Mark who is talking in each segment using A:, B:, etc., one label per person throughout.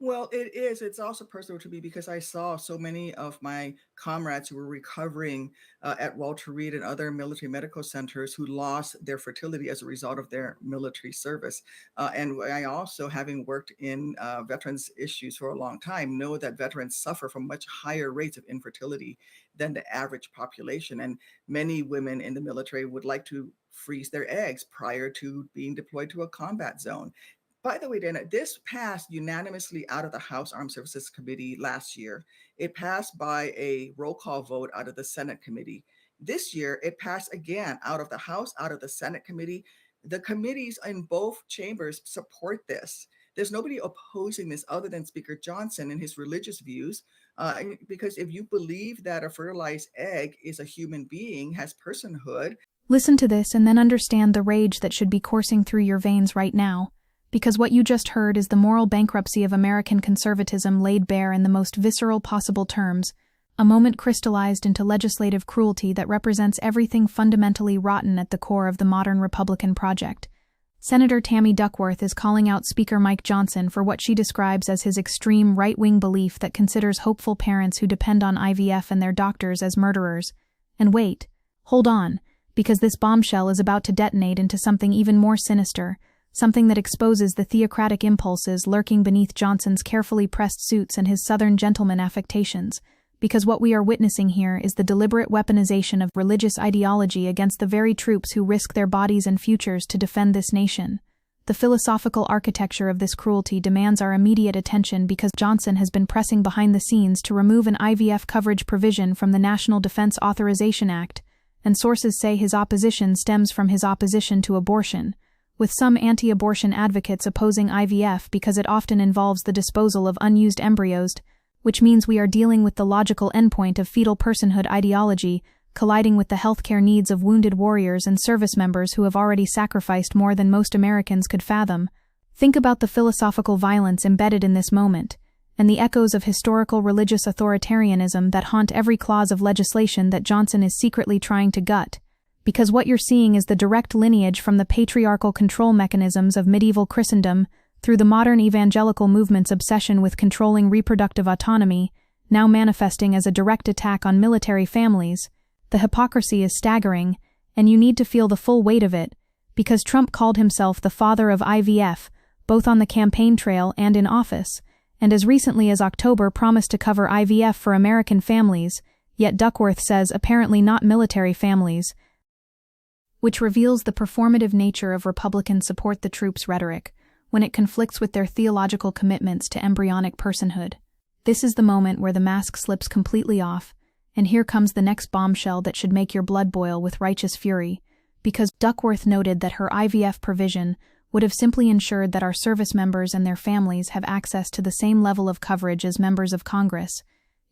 A: Well, it is. It's also personal to me because I saw so many of my comrades who were recovering at Walter Reed and other military medical centers who lost their fertility as a result of their military service. And I also, having worked in veterans issues for a long time, know that veterans suffer from much higher rates of infertility than the average population. And many women in the military would like to freeze their eggs prior to being deployed to a combat zone. By the way, Dana, this passed unanimously out of the House Armed Services Committee last year. It passed by a roll call vote out of the Senate committee. This year, it passed again out of the House, out of the Senate committee. The committees in both chambers support this. There's nobody opposing this other than Speaker Johnson and his religious views. Because if you believe that a fertilized egg is a human being, has personhood.
B: Listen to this and then understand the rage that should be coursing through your veins right now. Because what you just heard is the moral bankruptcy of American conservatism laid bare in the most visceral possible terms, a moment crystallized into legislative cruelty that represents everything fundamentally rotten at the core of the modern Republican project. Senator Tammy Duckworth is calling out Speaker Mike Johnson for what she describes as his extreme right-wing belief that considers hopeful parents who depend on IVF and their doctors as murderers. And wait, hold on, because this bombshell is about to detonate into something even more sinister, something that exposes the theocratic impulses lurking beneath Johnson's carefully pressed suits and his Southern gentleman affectations, because what we are witnessing here is the deliberate weaponization of religious ideology against the very troops who risk their bodies and futures to defend this nation. The philosophical architecture of this cruelty demands our immediate attention because Johnson has been pressing behind the scenes to remove an IVF coverage provision from the National Defense Authorization Act, and sources say his opposition stems from his opposition to abortion, with some anti-abortion advocates opposing IVF because it often involves the disposal of unused embryos, which means we are dealing with the logical endpoint of fetal personhood ideology colliding with the healthcare needs of wounded warriors and service members who have already sacrificed more than most Americans could fathom. Think about the philosophical violence embedded in this moment, and the echoes of historical religious authoritarianism that haunt every clause of legislation that Johnson is secretly trying to gut. Because what you're seeing is the direct lineage from the patriarchal control mechanisms of medieval Christendom through the modern evangelical movement's obsession with controlling reproductive autonomy, now manifesting as a direct attack on military families. The hypocrisy is staggering, and you need to feel the full weight of it, because Trump called himself the father of IVF, both on the campaign trail and in office, and as recently as October promised to cover IVF for American families, yet Duckworth says apparently not military families, which reveals the performative nature of Republican support the troops rhetoric when it conflicts with their theological commitments to embryonic personhood. This is the moment where the mask slips completely off, and here comes the next bombshell that should make your blood boil with righteous fury, because Duckworth noted that her IVF provision would have simply ensured that our service members and their families have access to the same level of coverage as members of Congress,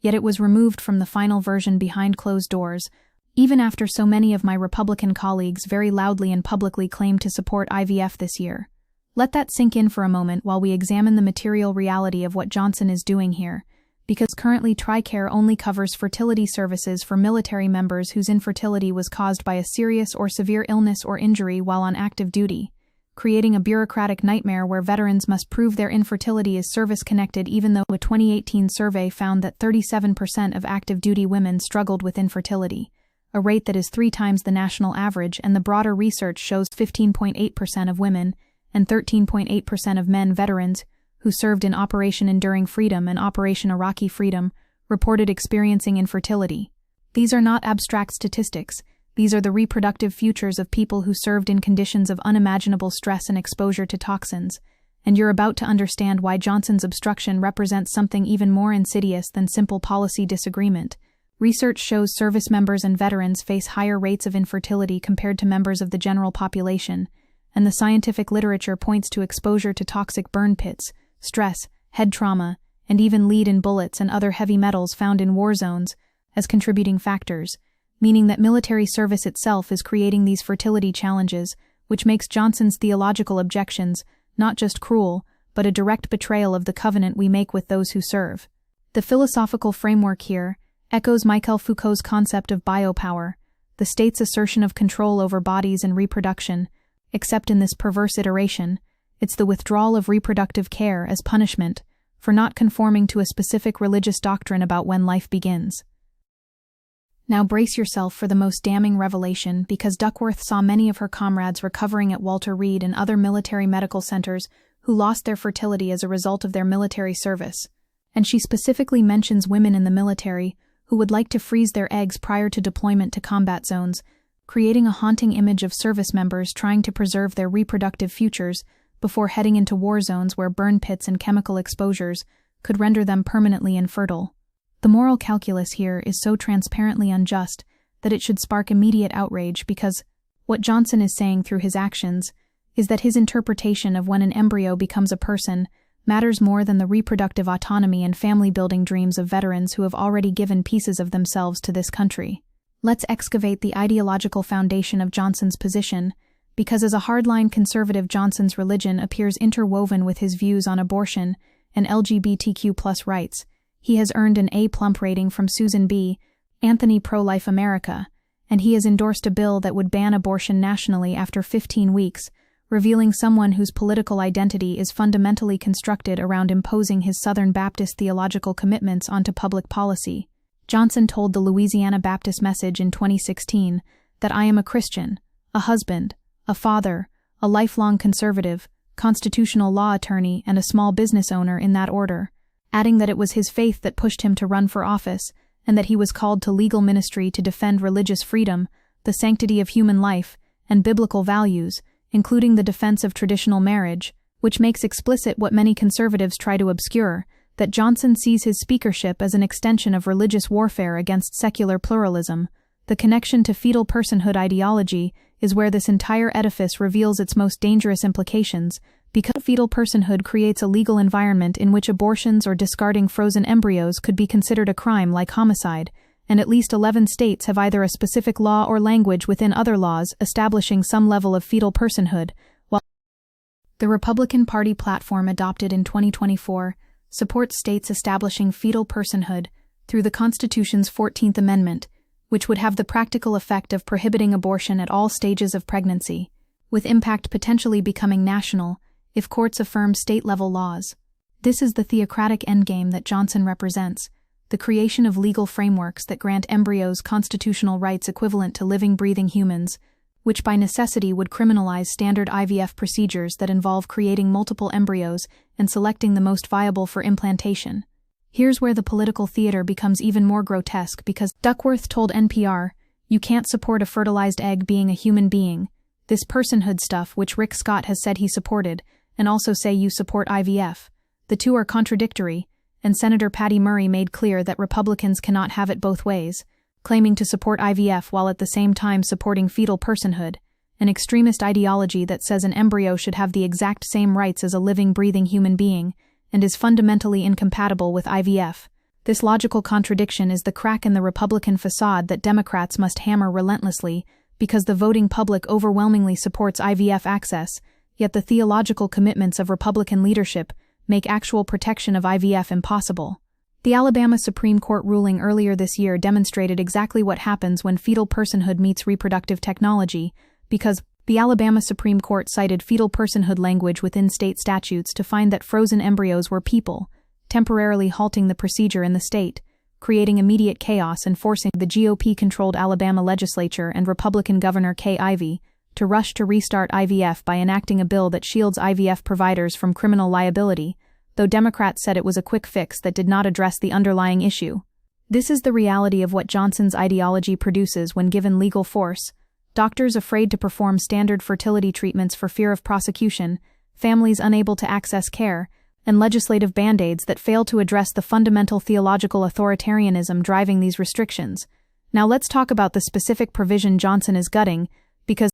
B: yet it was removed from the final version behind closed doors, even after so many of my Republican colleagues very loudly and publicly claimed to support IVF this year. Let that sink in for a moment while we examine the material reality of what Johnson is doing here, because currently TRICARE only covers fertility services for military members whose infertility was caused by a serious or severe illness or injury while on active duty, creating a bureaucratic nightmare where veterans must prove their infertility is service-connected even though a 2018 survey found that 37% of active duty women struggled with infertility, a rate that is 3 times the national average, and the broader research shows 15.8% of women and 13.8% of men veterans who served in Operation Enduring Freedom and Operation Iraqi Freedom reported experiencing infertility. These are not abstract statistics, these are the reproductive futures of people who served in conditions of unimaginable stress and exposure to toxins, and you're about to understand why Johnson's obstruction represents something even more insidious than simple policy disagreement. Research shows service members and veterans face higher rates of infertility compared to members of the general population, and the scientific literature points to exposure to toxic burn pits, stress, head trauma, and even lead in bullets and other heavy metals found in war zones as contributing factors, meaning that military service itself is creating these fertility challenges, which makes Johnson's theological objections not just cruel, but a direct betrayal of the covenant we make with those who serve. The philosophical framework here echoes Michel Foucault's concept of biopower, the state's assertion of control over bodies and reproduction, except in this perverse iteration, it's the withdrawal of reproductive care as punishment for not conforming to a specific religious doctrine about when life begins. Now brace yourself for the most damning revelation, because Duckworth saw many of her comrades recovering at Walter Reed and other military medical centers who lost their fertility as a result of their military service. And she specifically mentions women in the military who would like to freeze their eggs prior to deployment to combat zones, creating a haunting image of service members trying to preserve their reproductive futures before heading into war zones where burn pits and chemical exposures could render them permanently infertile. The moral calculus here is so transparently unjust that it should spark immediate outrage, because what Johnson is saying through his actions is that his interpretation of when an embryo becomes a person matters more than the reproductive autonomy and family-building dreams of veterans who have already given pieces of themselves to this country. Let's excavate the ideological foundation of Johnson's position, because as a hardline conservative, Johnson's religion appears interwoven with his views on abortion and LGBTQ+ rights. He has earned an A+ rating from Susan B. Anthony Pro-Life America, and he has endorsed a bill that would ban abortion nationally after 15 weeks, revealing someone whose political identity is fundamentally constructed around imposing his Southern Baptist theological commitments onto public policy. Johnson told the Louisiana Baptist Message in 2016 that "I am a Christian, a husband, a father, a lifelong conservative, constitutional law attorney, and a small business owner in that order," adding that it was his faith that pushed him to run for office, and that he was called to legal ministry to defend religious freedom, the sanctity of human life, and biblical values, including the defense of traditional marriage, which makes explicit what many conservatives try to obscure, that Johnson sees his speakership as an extension of religious warfare against secular pluralism. The connection to fetal personhood ideology is where this entire edifice reveals its most dangerous implications, because fetal personhood creates a legal environment in which abortions or discarding frozen embryos could be considered a crime like homicide, and at least 11 states have either a specific law or language within other laws establishing some level of fetal personhood, while the Republican Party platform adopted in 2024 supports states establishing fetal personhood through the Constitution's 14th Amendment, which would have the practical effect of prohibiting abortion at all stages of pregnancy, with impact potentially becoming national if courts affirm state-level laws. This is the theocratic endgame that Johnson represents, the creation of legal frameworks that grant embryos constitutional rights equivalent to living, breathing humans, which by necessity would criminalize standard IVF procedures that involve creating multiple embryos and selecting the most viable for implantation. Here's where the political theater becomes even more grotesque, because Duckworth told NPR, "You can't support a fertilized egg being a human being. This personhood stuff, which Rick Scott has said he supported, and also say you support IVF. The two are contradictory," and Senator Patty Murray made clear that Republicans cannot have it both ways, claiming to support IVF while at the same time supporting fetal personhood, an extremist ideology that says an embryo should have the exact same rights as a living, breathing human being, and is fundamentally incompatible with IVF. This logical contradiction is the crack in the Republican facade that Democrats must hammer relentlessly, because the voting public overwhelmingly supports IVF access, yet the theological commitments of Republican leadership make actual protection of IVF impossible. The Alabama Supreme Court ruling earlier this year demonstrated exactly what happens when fetal personhood meets reproductive technology, because the Alabama Supreme Court cited fetal personhood language within state statutes to find that frozen embryos were people, temporarily halting the procedure in the state, creating immediate chaos and forcing the GOP-controlled Alabama legislature and Republican Governor Kay Ivey to rush to restart IVF by enacting a bill that shields IVF providers from criminal liability, though Democrats said it was a quick fix that did not address the underlying issue. This is the reality of what Johnson's ideology produces when given legal force: doctors afraid to perform standard fertility treatments for fear of prosecution, families unable to access care, and legislative band-aids that fail to address the fundamental theological authoritarianism driving these restrictions. Now let's talk about the specific provision Johnson is gutting, because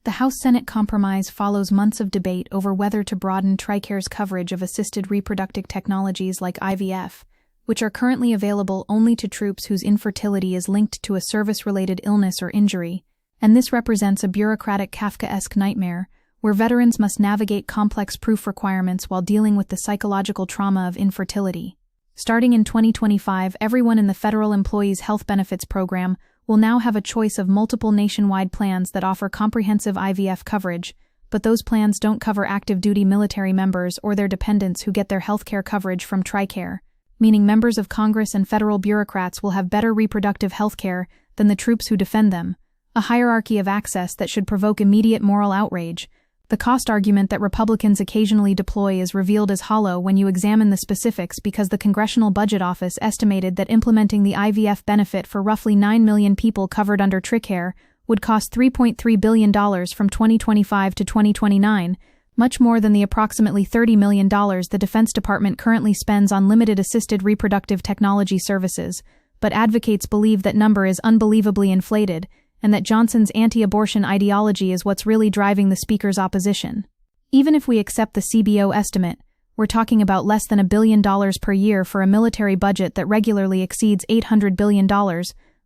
B: the House-Senate compromise follows months of debate over whether to broaden TRICARE's coverage of assisted reproductive technologies like IVF, which are currently available only to troops whose infertility is linked to a service-related illness or injury, and this represents a bureaucratic Kafkaesque nightmare where veterans must navigate complex proof requirements while dealing with the psychological trauma of infertility. Starting in 2025, everyone in the Federal Employees Health Benefits Program will now have a choice of multiple nationwide plans that offer comprehensive IVF coverage, but those plans don't cover active duty military members or their dependents who get their healthcare coverage from TRICARE, meaning members of Congress and federal bureaucrats will have better reproductive health care than the troops who defend them, a hierarchy of access that should provoke immediate moral outrage. The cost argument that Republicans occasionally deploy is revealed as hollow when you examine the specifics because the Congressional Budget Office estimated that implementing the IVF benefit for roughly 9 million people covered under TRICARE would cost $3.3 billion from 2025 to 2029, much more than the approximately $30 million the Defense Department currently spends on limited assisted reproductive technology services, but advocates believe that number is unbelievably inflated, and that Johnson's anti-abortion ideology is what's really driving the Speaker's opposition. Even if we accept the CBO estimate, we're talking about less than $1 billion per year for a military budget that regularly exceeds $800 billion,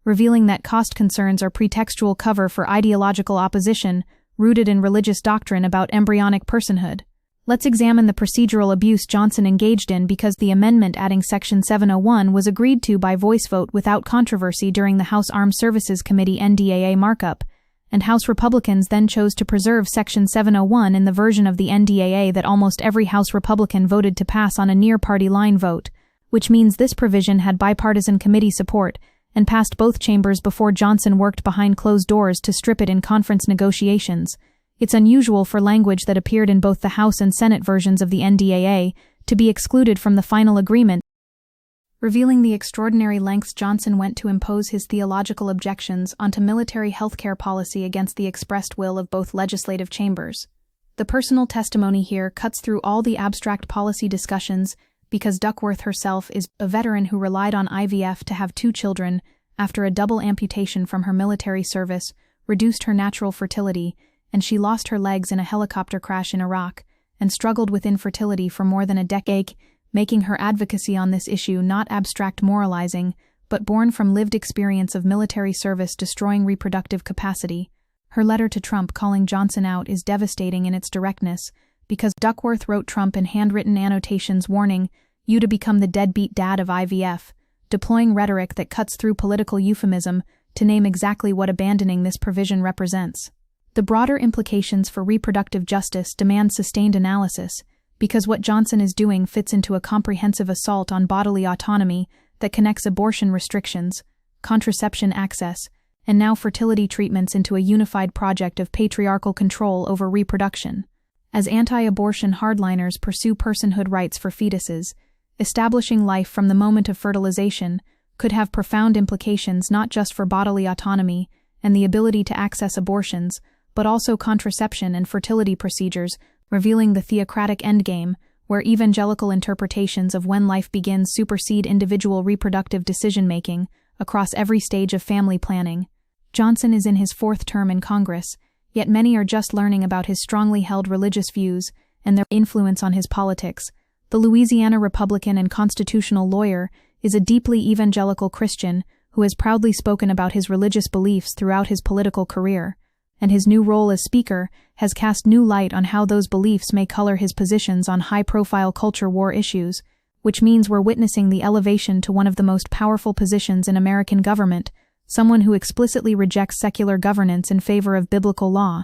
B: revealing that cost concerns are pretextual cover for ideological opposition rooted in religious doctrine about embryonic personhood. Let's examine the procedural abuse Johnson engaged in because the amendment adding Section 701 was agreed to by voice vote without controversy during the House Armed Services Committee NDAA markup, and House Republicans then chose to preserve Section 701 in the version of the NDAA that almost every House Republican voted to pass on a near-party line vote, which means this provision had bipartisan committee support and passed both chambers before Johnson worked behind closed doors to strip it in conference negotiations. It's unusual for language that appeared in both the House and Senate versions of the NDAA to be excluded from the final agreement, revealing the extraordinary lengths Johnson went to impose his theological objections onto military healthcare policy against the expressed will of both legislative chambers. The personal testimony here cuts through all the abstract policy discussions because Duckworth herself is a veteran who relied on IVF to have 2 children after a double amputation from her military service reduced her natural fertility, and she lost her legs in a helicopter crash in Iraq, and struggled with infertility for more than a decade, making her advocacy on this issue not abstract moralizing, but born from lived experience of military service destroying reproductive capacity. Her letter to Trump calling Johnson out is devastating in its directness, because Duckworth wrote Trump in handwritten annotations warning you to become the deadbeat dad of IVF, deploying rhetoric that cuts through political euphemism to name exactly what abandoning this provision represents. The broader implications for reproductive justice demand sustained analysis, because what Johnson is doing fits into a comprehensive assault on bodily autonomy that connects abortion restrictions, contraception access, and now fertility treatments into a unified project of patriarchal control over reproduction. As anti-abortion hardliners pursue personhood rights for fetuses, establishing life from the moment of fertilization could have profound implications not just for bodily autonomy and the ability to access abortions, but also contraception and fertility procedures, revealing the theocratic endgame, where evangelical interpretations of when life begins supersede individual reproductive decision-making across every stage of family planning. Johnson is in his 4th term in Congress, yet many are just learning about his strongly held religious views and their influence on his politics. The Louisiana Republican and constitutional lawyer is a deeply evangelical Christian who has proudly spoken about his religious beliefs throughout his political career, and his new role as Speaker has cast new light on how those beliefs may color his positions on high-profile culture war issues, which means we're witnessing the elevation to one of the most powerful positions in American government, someone who explicitly rejects secular governance in favor of biblical law.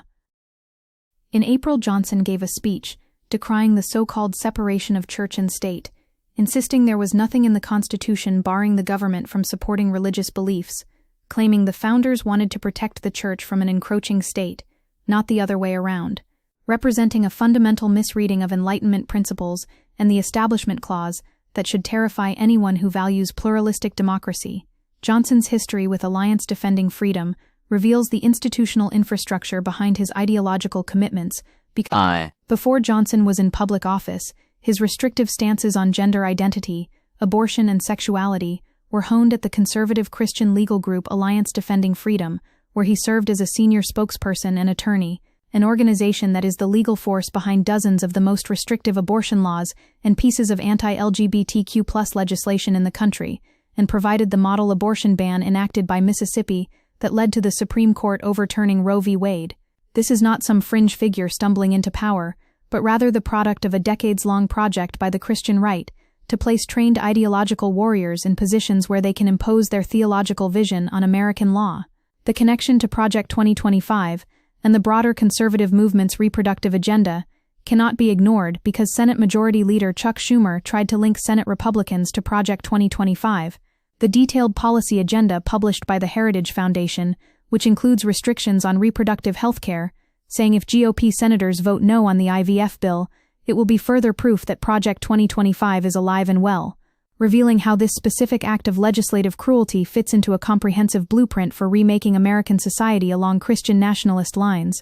B: In April, Johnson gave a speech decrying the so-called separation of church and state, insisting there was nothing in the Constitution barring the government from supporting religious beliefs, claiming the founders wanted to protect the church from an encroaching state, not the other way around, representing a fundamental misreading of Enlightenment principles and the Establishment Clause that should terrify anyone who values pluralistic democracy. Johnson's history with Alliance Defending Freedom reveals the institutional infrastructure behind his ideological commitments because before Johnson was in public office, his restrictive stances on gender identity, abortion, and sexuality were honed at the conservative Christian legal group Alliance Defending Freedom, where he served as a senior spokesperson and attorney, an organization that is the legal force behind dozens of the most restrictive abortion laws and pieces of anti-LGBTQ+ legislation in the country, and provided the model abortion ban enacted by Mississippi that led to the Supreme Court overturning Roe v. Wade. This is not some fringe figure stumbling into power, but rather the product of a decades-long project by the Christian right to place trained ideological warriors in positions where they can impose their theological vision on American law. The connection to Project 2025, and the broader conservative movement's reproductive agenda cannot be ignored because Senate Majority Leader Chuck Schumer tried to link Senate Republicans to Project 2025, the detailed policy agenda published by the Heritage Foundation, which includes restrictions on reproductive health care, saying if GOP senators vote no on the IVF bill, it will be further proof that Project 2025 is alive and well, revealing how this specific act of legislative cruelty fits into a comprehensive blueprint for remaking American society along Christian nationalist lines.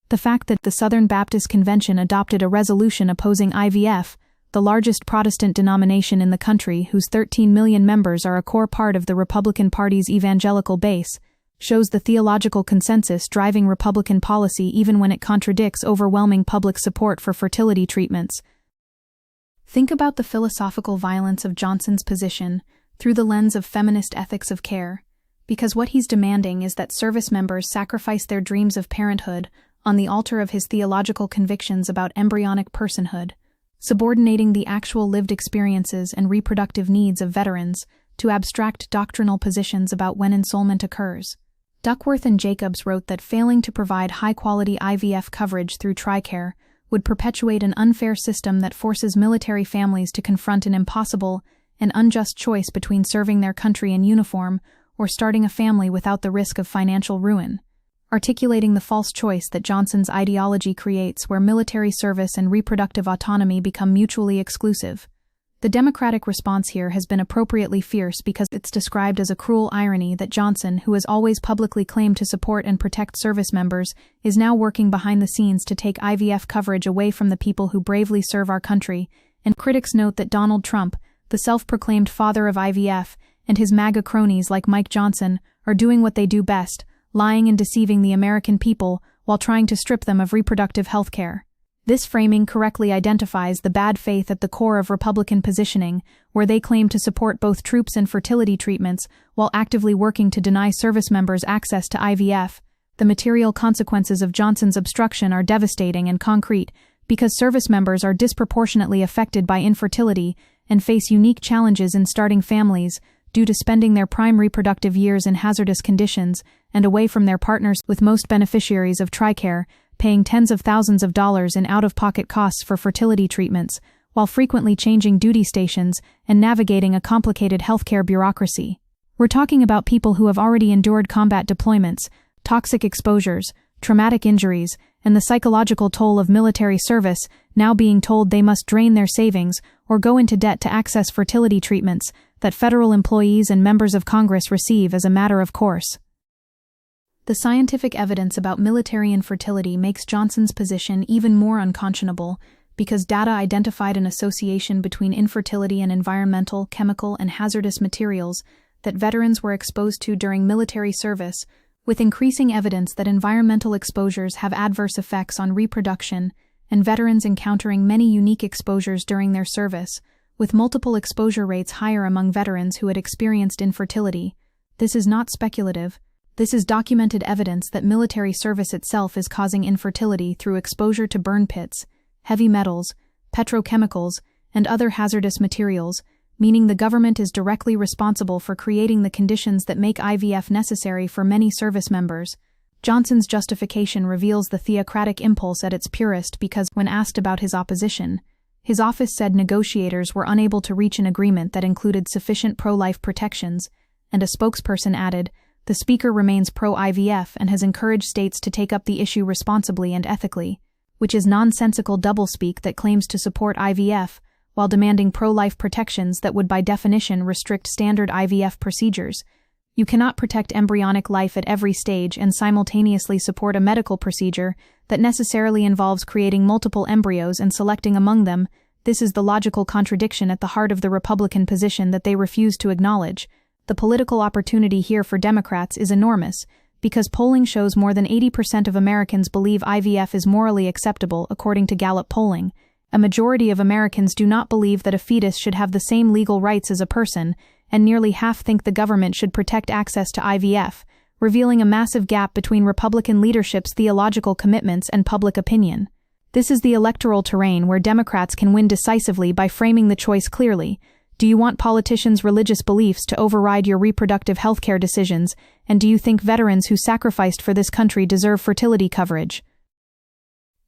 B: The fact that the Southern Baptist Convention adopted a resolution opposing IVF, the largest Protestant denomination in the country whose 13 million members are a core part of the Republican Party's evangelical base, shows the theological consensus driving Republican policy even when it contradicts overwhelming public support for fertility treatments. Think about the philosophical violence of Johnson's position through the lens of feminist ethics of care, because what he's demanding is that service members sacrifice their dreams of parenthood on the altar of his theological convictions about embryonic personhood, subordinating the actual lived experiences and reproductive needs of veterans to abstract doctrinal positions about when ensoulment occurs. Duckworth and Jacobs wrote that failing to provide high-quality IVF coverage through TRICARE would perpetuate an unfair system that forces military families to confront an impossible and unjust choice between serving their country in uniform or starting a family without the risk of financial ruin, articulating the false choice that Johnson's ideology creates where military service and reproductive autonomy become mutually exclusive. The Democratic response here has been appropriately fierce because it's described as a cruel irony that Johnson, who has always publicly claimed to support and protect service members, is now working behind the scenes to take IVF coverage away from the people who bravely serve our country, and critics note that Donald Trump, the self-proclaimed father of IVF, and his MAGA cronies like Mike Johnson are doing what they do best, lying and deceiving the American people while trying to strip them of reproductive health care. This framing correctly identifies the bad faith at the core of Republican positioning, where they claim to support both troops and fertility treatments while actively working to deny service members access to IVF. The material consequences of Johnson's obstruction are devastating and concrete because service members are disproportionately affected by infertility and face unique challenges in starting families due to spending their prime reproductive years in hazardous conditions and away from their partners, with most beneficiaries of TRICARE paying tens of thousands of dollars in out-of-pocket costs for fertility treatments, while frequently changing duty stations and navigating a complicated healthcare bureaucracy. We're talking about people who have already endured combat deployments, toxic exposures, traumatic injuries, and the psychological toll of military service, now being told they must drain their savings or go into debt to access fertility treatments that federal employees and members of Congress receive as a matter of course. The scientific evidence about military infertility makes Johnson's position even more unconscionable because data identified an association between infertility and environmental, chemical, and hazardous materials that veterans were exposed to during military service, with increasing evidence that environmental exposures have adverse effects on reproduction and veterans encountering many unique exposures during their service, with multiple exposure rates higher among veterans who had experienced infertility. This is not speculative. This is documented evidence that military service itself is causing infertility through exposure to burn pits, heavy metals, petrochemicals, and other hazardous materials, meaning the government is directly responsible for creating the conditions that make IVF necessary for many service members. Johnson's justification reveals the theocratic impulse at its purest because, when asked about his opposition, his office said negotiators were unable to reach an agreement that included sufficient pro-life protections, and a spokesperson added, "The Speaker remains pro-IVF and has encouraged states to take up the issue responsibly and ethically," which is nonsensical doublespeak that claims to support IVF while demanding pro-life protections that would by definition restrict standard IVF procedures. You cannot protect embryonic life at every stage and simultaneously support a medical procedure that necessarily involves creating multiple embryos and selecting among them. This is the logical contradiction at the heart of the Republican position that they refuse to acknowledge. The political opportunity here for Democrats is enormous, because polling shows more than 80% of Americans believe IVF is morally acceptable, according to Gallup polling. A majority of Americans do not believe that a fetus should have the same legal rights as a person, and nearly half think the government should protect access to IVF, revealing a massive gap between Republican leadership's theological commitments and public opinion. This is the electoral terrain where Democrats can win decisively by framing the choice clearly. Do you want politicians' religious beliefs to override your reproductive healthcare decisions, and do you think veterans who sacrificed for this country deserve fertility coverage?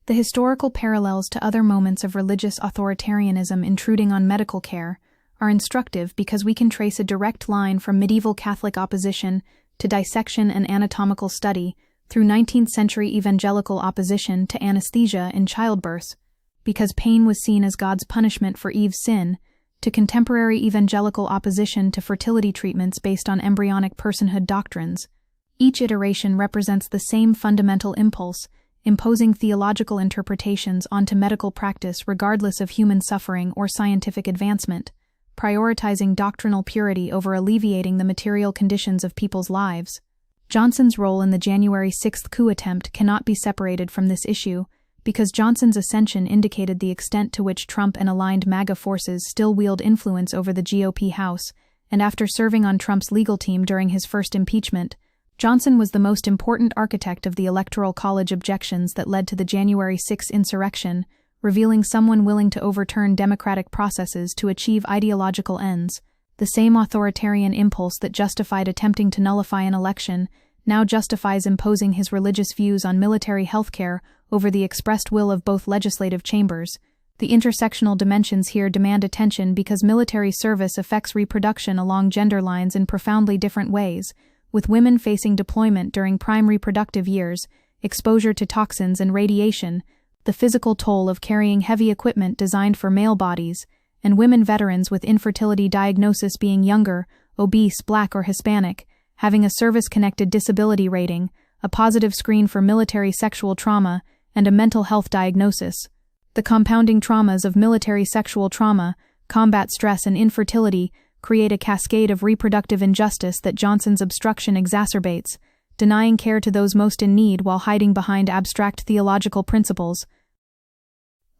B: The historical parallels to other moments of religious authoritarianism intruding on medical care are instructive because we can trace a direct line from medieval Catholic opposition to dissection and anatomical study through 19th century evangelical opposition to anesthesia in childbirth, because pain was seen as God's punishment for Eve's sin, to contemporary evangelical opposition to fertility treatments based on embryonic personhood doctrines. Each iteration represents the same fundamental impulse, imposing theological interpretations onto medical practice regardless of human suffering or scientific advancement, prioritizing doctrinal purity over alleviating the material conditions of people's lives. Johnson's role in the January 6th coup attempt cannot be separated from this issue, because Johnson's ascension indicated the extent to which Trump and aligned MAGA forces still wield influence over the GOP House, and after serving on Trump's legal team during his first impeachment, Johnson was the most important architect of the Electoral College objections that led to the January 6 insurrection, revealing someone willing to overturn democratic processes to achieve ideological ends. The same authoritarian impulse that justified attempting to nullify an election now justifies imposing his religious views on military health care over the expressed will of both legislative chambers. The intersectional dimensions here demand attention because military service affects reproduction along gender lines in profoundly different ways, with women facing deployment during prime reproductive years, exposure to toxins and radiation, the physical toll of carrying heavy equipment designed for male bodies, and women veterans with infertility diagnosis being younger, obese, Black, or Hispanic, having a service-connected disability rating, a positive screen for military sexual trauma, and a mental health diagnosis. The compounding traumas of military sexual trauma, combat stress, and infertility create a cascade of reproductive injustice that Johnson's obstruction exacerbates, denying care to those most in need while hiding behind abstract theological principles.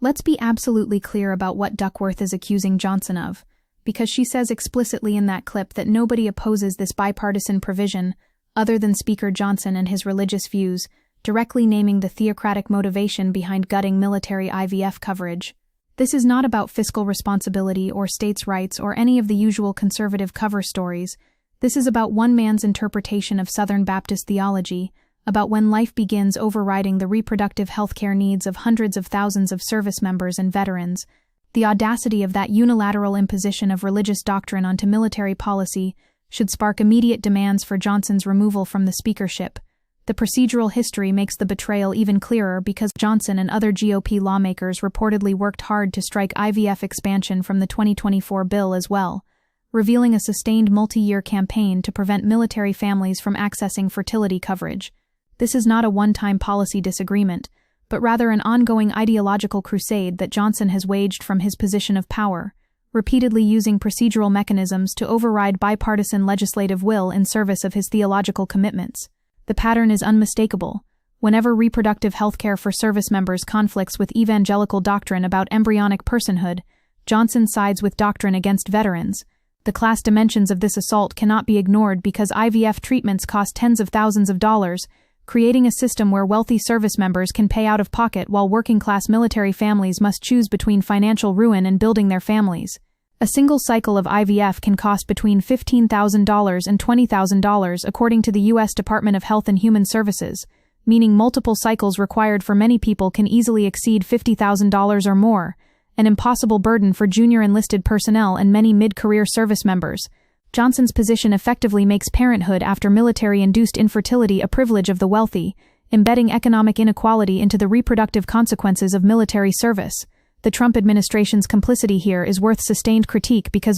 B: Let's be absolutely clear about what Duckworth is accusing Johnson of, because she says explicitly in that clip that nobody opposes this bipartisan provision other than Speaker Johnson and his religious views, directly naming the theocratic motivation behind gutting military IVF coverage. This is not about fiscal responsibility or states' rights or any of the usual conservative cover stories. This is about one man's interpretation of Southern Baptist theology, about when life begins overriding the reproductive health care needs of hundreds of thousands of service members and veterans. The audacity of that unilateral imposition of religious doctrine onto military policy should spark immediate demands for Johnson's removal from the speakership. The procedural history makes the betrayal even clearer because Johnson and other GOP lawmakers reportedly worked hard to strike IVF expansion from the 2024 bill as well, revealing a sustained multi-year campaign to prevent military families from accessing fertility coverage. This is not a one-time policy disagreement, but rather an ongoing ideological crusade that Johnson has waged from his position of power, repeatedly using procedural mechanisms to override bipartisan legislative will in service of his theological commitments. The pattern is unmistakable. Whenever reproductive health care for service members conflicts with evangelical doctrine about embryonic personhood, Johnson sides with doctrine against veterans. The class dimensions of this assault cannot be ignored because IVF treatments cost tens of thousands of dollars, creating a system where wealthy service members can pay out of pocket while working-class military families must choose between financial ruin and building their families. A single cycle of IVF can cost between $15,000 and $20,000 according to the U.S. Department of Health and Human Services, meaning multiple cycles required for many people can easily exceed $50,000 or more, an impossible burden for junior enlisted personnel and many mid-career service members. Johnson's position effectively makes parenthood after military-induced infertility a privilege of the wealthy, embedding economic inequality into the reproductive consequences of military service. The Trump administration's complicity here is worth sustained critique because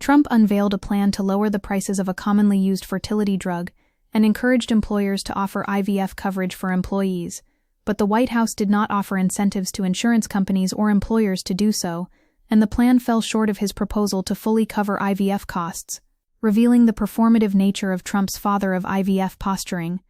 B: Trump unveiled a plan to lower the prices of a commonly used fertility drug and encouraged employers to offer IVF coverage for employees, but the White House did not offer incentives to insurance companies or employers to do so, and the plan fell short of his proposal to fully cover IVF costs, revealing the performative nature of Trump's father of IVF posturing.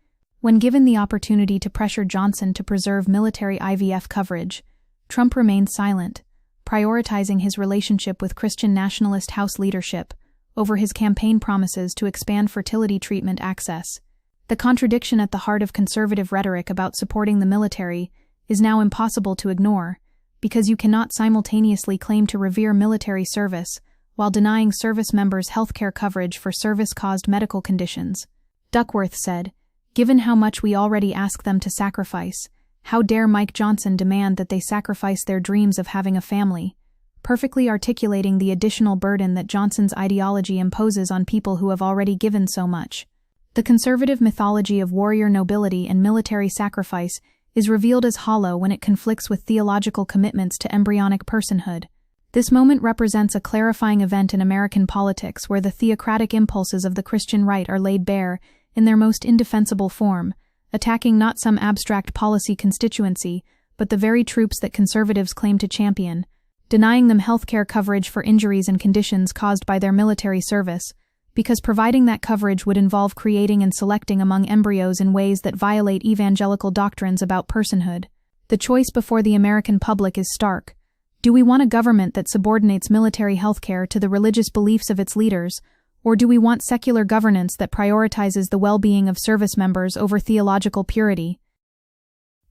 B: When given the opportunity to pressure Johnson to preserve military IVF coverage, Trump remained silent, prioritizing his relationship with Christian nationalist House leadership over his campaign promises to expand fertility treatment access. The contradiction at the heart of conservative rhetoric about supporting the military is now impossible to ignore, because you cannot simultaneously claim to revere military service while denying service members healthcare coverage for service-caused medical conditions. Duckworth said, "Given how much we already ask them to sacrifice, how dare Mike Johnson demand that they sacrifice their dreams of having a family?" Perfectly articulating the additional burden that Johnson's ideology imposes on people who have already given so much. The conservative mythology of warrior nobility and military sacrifice is revealed as hollow when it conflicts with theological commitments to embryonic personhood. This moment represents a clarifying event in American politics where the theocratic impulses of the Christian right are laid bare in their most indefensible form, attacking not some abstract policy constituency, but the very troops that conservatives claim to champion, denying them healthcare coverage for injuries and conditions caused by their military service, because providing that coverage would involve creating and selecting among embryos in ways that violate evangelical doctrines about personhood. The choice before the American public is stark. Do we want a government that subordinates military healthcare to the religious beliefs of its leaders, or do we want secular governance that prioritizes the well-being of service members over theological purity?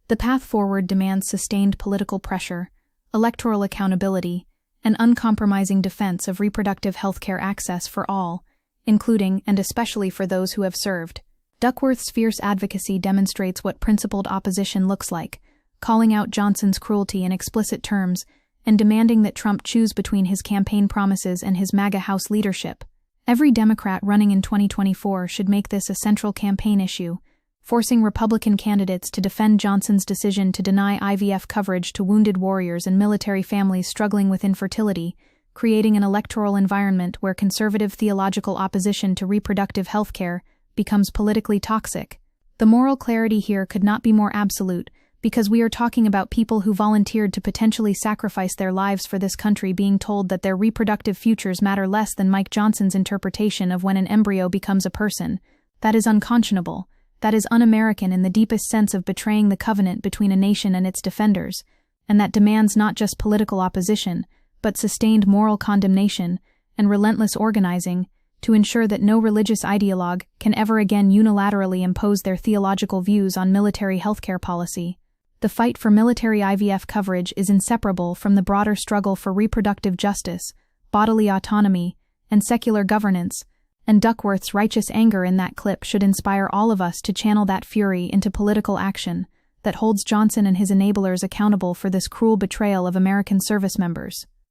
B: The path forward demands sustained political pressure, electoral accountability, and uncompromising defense of reproductive healthcare access for all, including and especially for those who have served. Duckworth's fierce advocacy demonstrates what principled opposition looks like, calling out Johnson's cruelty in explicit terms and demanding that Trump choose between his campaign promises and his MAGA House leadership. Every Democrat running in 2024 should make this a central campaign issue, forcing Republican candidates to defend Johnson's decision to deny IVF coverage to wounded warriors and military families struggling with infertility, creating an electoral environment where conservative theological opposition to reproductive health care becomes politically toxic. The moral clarity here could not be more absolute, because we are talking about people who volunteered to potentially sacrifice their lives for this country being told that their reproductive futures matter less than Mike Johnson's interpretation of when an embryo becomes a person. That is unconscionable. That is un-American in the deepest sense of betraying the covenant between a nation and its defenders, and that demands not just political opposition, but sustained moral condemnation and relentless organizing to ensure that no religious ideologue can ever again unilaterally impose their theological views on military healthcare policy. The fight for military IVF coverage is inseparable from the broader struggle for reproductive justice, bodily autonomy, and secular governance, and Duckworth's righteous anger in that clip should inspire all of us to channel that fury into political action that holds Johnson and his enablers accountable for this cruel betrayal of American service members.